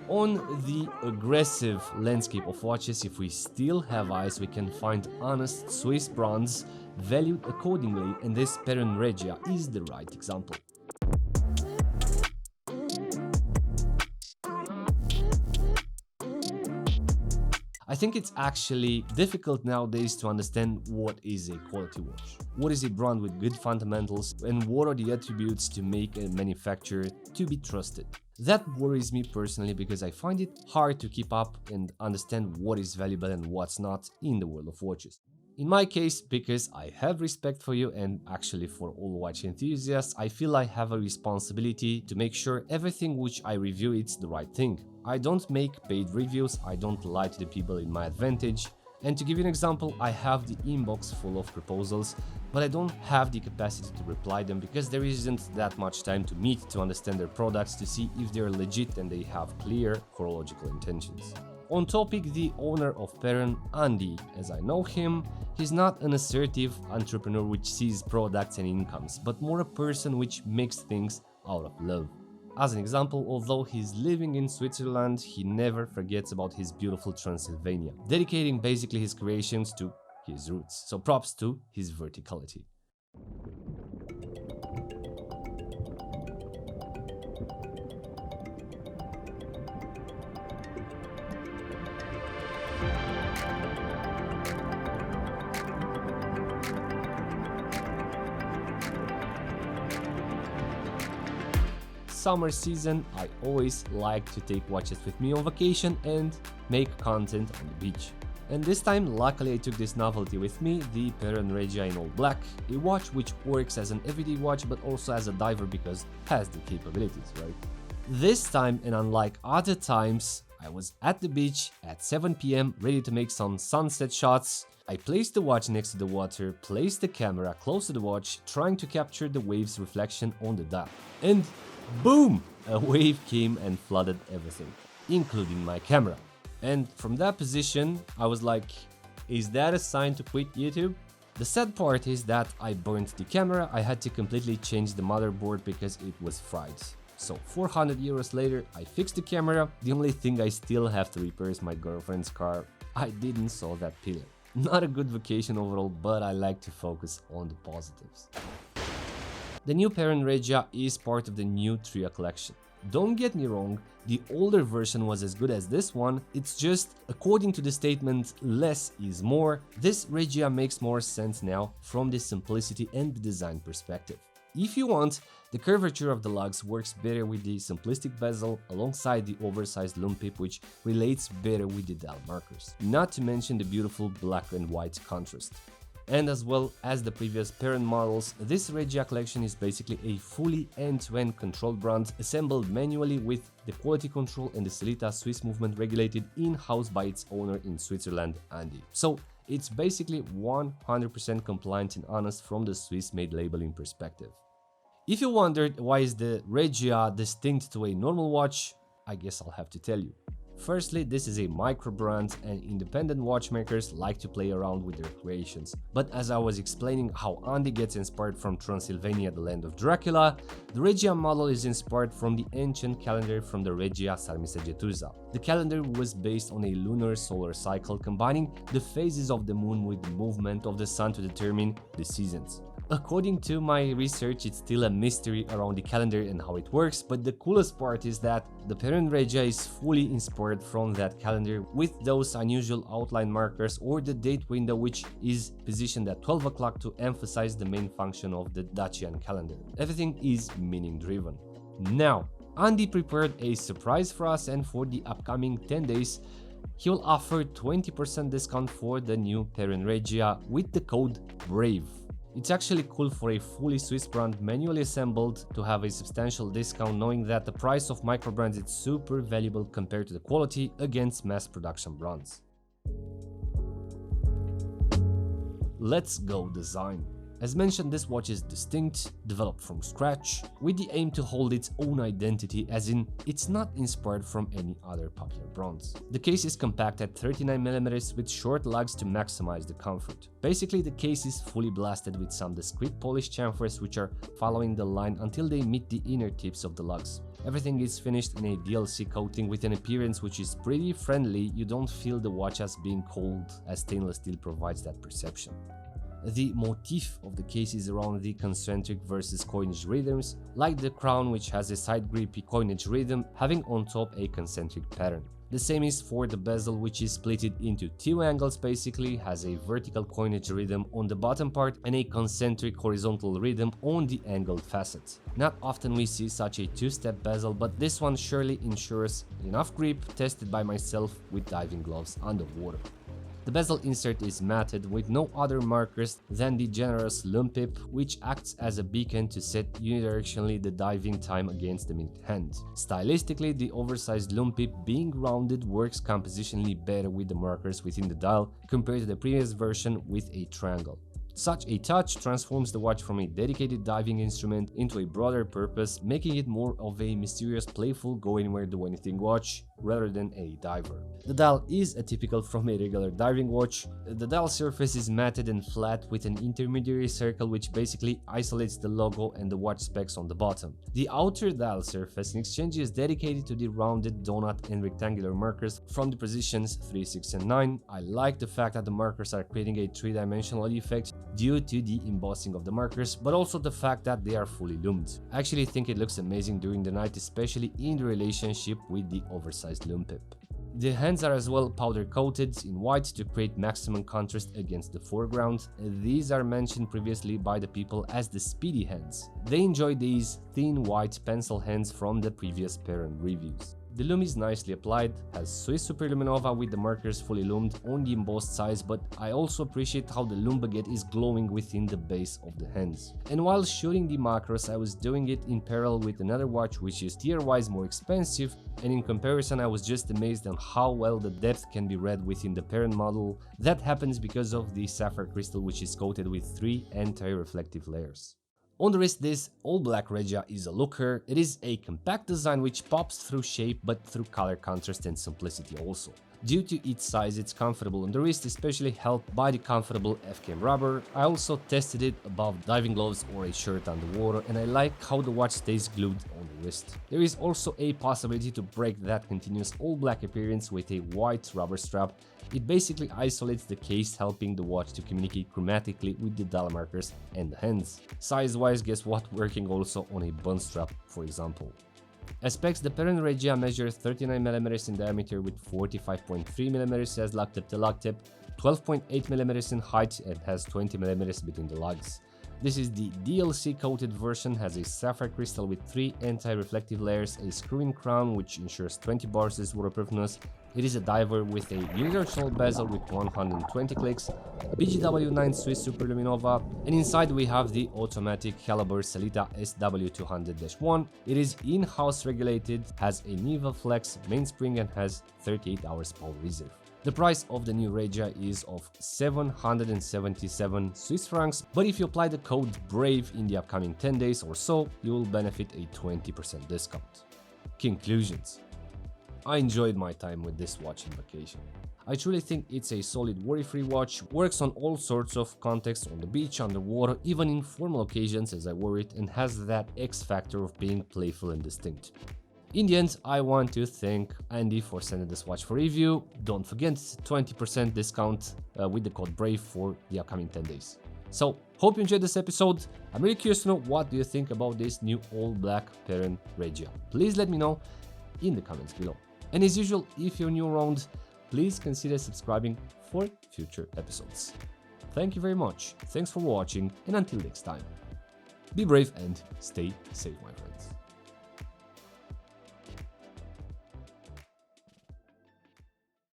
On the aggressive landscape of watches, if we still have eyes, we can find honest Swiss brands valued accordingly, and this Peren Regia is the right example. I think it's actually difficult nowadays to understand what is a quality watch. What is a brand with good fundamentals, and what are the attributes to make a manufacturer to be trusted. That worries me personally because I find it hard to keep up and understand what is valuable and what's not in the world of watches. In my case, because I have respect for you and actually for all watch enthusiasts, I feel I have a responsibility to make sure everything which I review it's the right thing. I don't make paid reviews, I don't lie to the people in my advantage, and to give you an example, I have the inbox full of proposals, but I don't have the capacity to reply them because there isn't that much time to meet to understand their products to see if they're legit and they have clear chronological intentions. On topic, the owner of Peren, Andy, as I know him, he's not an assertive entrepreneur which sees products and incomes, but more a person which makes things out of love. As an example, although he's living in Switzerland, he never forgets about his beautiful Transylvania, dedicating basically his creations to his roots. So props to his verticality. Summer season, I always like to take watches with me on vacation and make content on the beach. And this time, luckily I took this novelty with me, the Peren Regia in all black, a watch which works as an everyday watch but also as a diver because it has the capabilities, right? This time, and unlike other times, I was at the beach at 7 PM ready to make some sunset shots. I placed the watch next to the water, placed the camera close to the watch, trying to capture the wave's reflection on the dial. And boom! A wave came and flooded everything, including my camera. And from that position, I was like, is that a sign to quit YouTube? The sad part is that I burnt the camera, I had to completely change the motherboard because it was fried. So 400 euros later, I fixed the camera. The only thing I still have to repair is my girlfriend's car. I didn't saw that pillar. Not a good vacation overall, but I like to focus on the positives. The new Peren Regia is part of the new Tria collection. Don't get me wrong, the older version was as good as this one, it's just, according to the statement less is more, this Regia makes more sense now from the simplicity and the design perspective. If you want, the curvature of the lugs works better with the simplistic bezel alongside the oversized lume pip, which relates better with the dial markers, not to mention the beautiful black and white contrast. And as well as the previous Peren models, this Regia collection is basically a fully end-to-end controlled brand assembled manually with the quality control and the Celita Swiss movement regulated in-house by its owner in Switzerland, Andy. So it's basically 100% compliant and honest from the Swiss-made labeling perspective. If you wondered why is the Regia distinct to a normal watch, I guess I'll have to tell you. Firstly, this is a micro brand and independent watchmakers like to play around with their creations. But as I was explaining how Andy gets inspired from Transylvania, the land of Dracula, the Regia model is inspired from the ancient calendar from the Regia Sarmisegetusa. The calendar was based on a lunar solar cycle combining the phases of the moon with the movement of the sun to determine the seasons. According to my research, it's still a mystery around the calendar and how it works, but the coolest part is that the Peren Regia is fully inspired from that calendar with those unusual outline markers or the date window which is positioned at 12 o'clock to emphasize the main function of the Dacian calendar. Everything is meaning driven. Now, Andy prepared a surprise for us, and for the upcoming 10 days, he will offer 20% discount for the new Peren Regia with the code BRAVE. It's actually cool for a fully Swiss brand manually assembled to have a substantial discount, knowing that the price of micro brands is super valuable compared to the quality against mass production brands. Let's go design. As mentioned, this watch is distinct, developed from scratch, with the aim to hold its own identity, as in, it's not inspired from any other popular brands. The case is compact at 39mm with short lugs to maximize the comfort. Basically, the case is fully blasted with some discrete polished chamfers which are following the line until they meet the inner tips of the lugs. Everything is finished in a DLC coating with an appearance which is pretty friendly. You don't feel the watch as being cold, as stainless steel provides that perception. The motif of the case is around the concentric versus coinage rhythms, like the crown, which has a side grippy coinage rhythm having on top a concentric pattern. The same is for the bezel, which is splitted into two angles, basically has a vertical coinage rhythm on the bottom part and a concentric horizontal rhythm on the angled facets. Not often we see such a two-step bezel, but this one surely ensures enough grip, tested by myself with diving gloves underwater. The bezel insert is matted with no other markers than the generous lume pip, which acts as a beacon to set unidirectionally the diving time against the minute hand. Stylistically, the oversized lume pip being rounded works compositionally better with the markers within the dial compared to the previous version with a triangle. Such a touch transforms the watch from a dedicated diving instrument into a broader purpose, making it more of a mysterious, playful, go-anywhere-do-anything watch rather than a diver. The dial is atypical from a regular diving watch. The dial surface is matted and flat with an intermediary circle which basically isolates the logo and the watch specs on the bottom. The outer dial surface in exchange is dedicated to the rounded donut and rectangular markers from the positions 3, 6 and 9. I like the fact that the markers are creating a three-dimensional effect due to the embossing of the markers, but also the fact that they are fully lumed. I actually think it looks amazing during the night, especially in the relationship with the oversized lume pip. The hands are as well powder coated in white to create maximum contrast against the foreground. These are mentioned previously by the people as the speedy hands. They enjoy these thin white pencil hands from the previous Peren reviews. The lume is nicely applied, has Swiss Superluminova with the markers fully lumed on the embossed sides, but I also appreciate how the lume baguette is glowing within the base of the hands. And while shooting the macros, I was doing it in parallel with another watch which is tier-wise more expensive, and in comparison I was just amazed on how well the depth can be read within the Peren model. That happens because of the sapphire crystal, which is coated with 3 anti-reflective layers. On the wrist, this all-black Regia is a looker. It is a compact design which pops through shape but through color contrast and simplicity also. Due to its size, it's comfortable on the wrist, especially helped by the comfortable F-cam rubber. I also tested it above diving gloves or a shirt underwater, and I like how the watch stays glued on the wrist. There is also a possibility to break that continuous all-black appearance with a white rubber strap. It basically isolates the case, helping the watch to communicate chromatically with the dial markers and the hands. Size-wise, guess what? Working also on a bun strap, for example. As specs, the Peren Regia measures 39mm in diameter with 45.3mm as lug tip to lug tip, 12.8mm in height, and has 20mm between the lugs. This is the DLC coated version, has a sapphire crystal with 3 anti-reflective layers, a screw-in crown which ensures 20 bars waterproofness. It is a diver with a unidirectional bezel with 120 clicks, BGW9 Swiss Superluminova, and inside we have the automatic caliber Sellita SW200-1. It is in-house regulated, has a Niva Flex mainspring and has 38 hours power reserve. The price of the new Regia is of 777 Swiss francs, but if you apply the code BRAVE in the upcoming 10 days or so, you will benefit a 20% discount. Conclusions. I enjoyed my time with this watch on vacation. I truly think it's a solid worry-free watch, works on all sorts of contexts, on the beach, underwater, even in formal occasions as I wore it, and has that X factor of being playful and distinct. In the end, I want to thank Andy for sending this watch for review. Don't forget 20% discount with the code BRAVE for the upcoming 10 days. So, hope you enjoyed this episode. I'm really curious to know what do you think about this new all-black Peren Regia. Please let me know in the comments below. And as usual, if you're new around, please consider subscribing for future episodes. Thank you very much, thanks for watching, and until next time, be brave and stay safe, my friends.